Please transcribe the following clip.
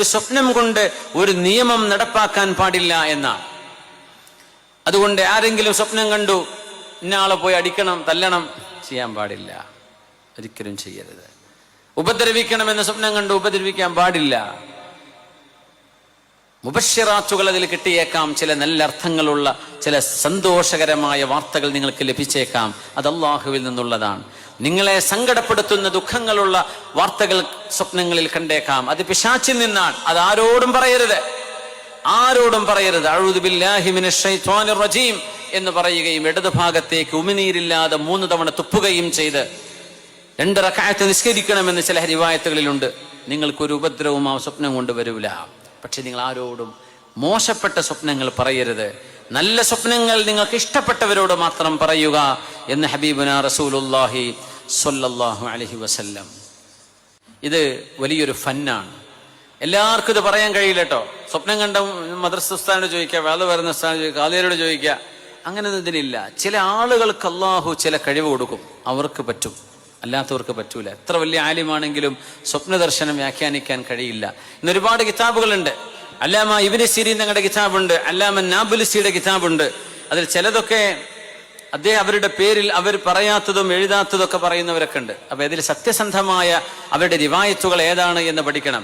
ഒരു സ്വപ്നം കൊണ്ട് ഒരു നിയമം നടപ്പാക്കാൻ പാടില്ല എന്നാണ്. അതുകൊണ്ട് ആരെങ്കിലും സ്വപ്നം കണ്ടു ഇന്നയാളെ പോയി അടിക്കണം, തല്ലണം, ചെയ്യാൻ പാടില്ല, ഒരിക്കലും ചെയ്യരുത്. ഉപദ്രവിക്കണമെന്ന് സ്വപ്നം കണ്ടു, ഉപദ്രവിക്കാൻ പാടില്ല. മുബശ്ശിറാത്തുകൾ അതിൽ കിട്ടിയേക്കാം, ചില നല്ല അർത്ഥങ്ങളുള്ള ചില സന്തോഷകരമായ വാർത്തകൾ നിങ്ങൾക്ക് ലഭിച്ചേക്കാം. അത് അല്ലാഹുവിൽ നിന്നുള്ളതാണ്. നിങ്ങളെ സങ്കടപ്പെടുത്തുന്ന ദുഃഖങ്ങളുള്ള വാർത്തകൾ സ്വപ്നങ്ങളിൽ കണ്ടേക്കാം, അത് പിശാചിൽ നിന്നാണ്. അത് ആരോടും പറയരുത്, ആരോടും പറയരുത്. അഊദു ബില്ലാഹി മിനശ് ശൈത്വാനിർ റജീം എന്ന് പറയുകയും ഇടതുഭാഗത്തേക്ക് ഉമിനീരില്ലാതെ 3 തവണ തുപ്പുകയും ചെയ്ത് 2 റക്അത്ത് നിസ്കരിക്കണമെന്ന് ചില റിവായത്തുകളിലുണ്ട്. നിങ്ങൾക്കൊരു ഉപദ്രവവും ആ സ്വപ്നം കൊണ്ട് വരൂല. പക്ഷെ നിങ്ങൾ ആരോടും മോശപ്പെട്ട സ്വപ്നങ്ങൾ പറയരുത്. നല്ല സ്വപ്നങ്ങൾ നിങ്ങൾക്ക് ഇഷ്ടപ്പെട്ടവരോട് മാത്രം പറയുക എന്ന് ഹബീബുനാ റസൂലുള്ളാഹി സ്വല്ലല്ലാഹു അലൈഹി വസല്ലം. ഇത് വലിയൊരു ഫന്നാണ്. എല്ലാവർക്കും ഇത് പറയാൻ കഴിയില്ല കേട്ടോ. സ്വപ്നം കണ്ട മദ്രസ ഉസ്താദിനോട് ചോദിക്കുക, വേള വരുന്ന ഉസ്താദിനോട് ചോദിക്കുക, ഖാദിയോട് ചോദിക്കുക, അങ്ങനെയൊന്നും ഇതിനില്ല. ചില ആളുകൾക്ക് അല്ലാഹു ചില കഴിവ് കൊടുക്കും, അവർക്ക് പറ്റും, അല്ലാത്തവർക്ക് പറ്റൂല. എത്ര വലിയ ആലിമാണെങ്കിലും സ്വപ്ന ദർശനം വ്യാഖ്യാനിക്കാൻ കഴിയില്ല. ഇന്ന് ഒരുപാട് കിതാബുകളുണ്ട്. അല്ലാമ ഇബ്നു സിരീൻ തങ്ങളുടെ കിതാബുണ്ട്, അല്ലാമ നാബുലുസിയുടെ കിതാബുണ്ട്. അതിൽ ചിലതൊക്കെ അവരുടെ പേരിൽ അവർ പറയാത്തതും എഴുതാത്തതൊക്കെ പറയുന്നവരൊക്കെ ഉണ്ട്. അപ്പൊ ഇതിൽ സത്യസന്ധമായ അവരുടെ റിവായത്തുകൾ ഏതാണ് എന്ന് പഠിക്കണം.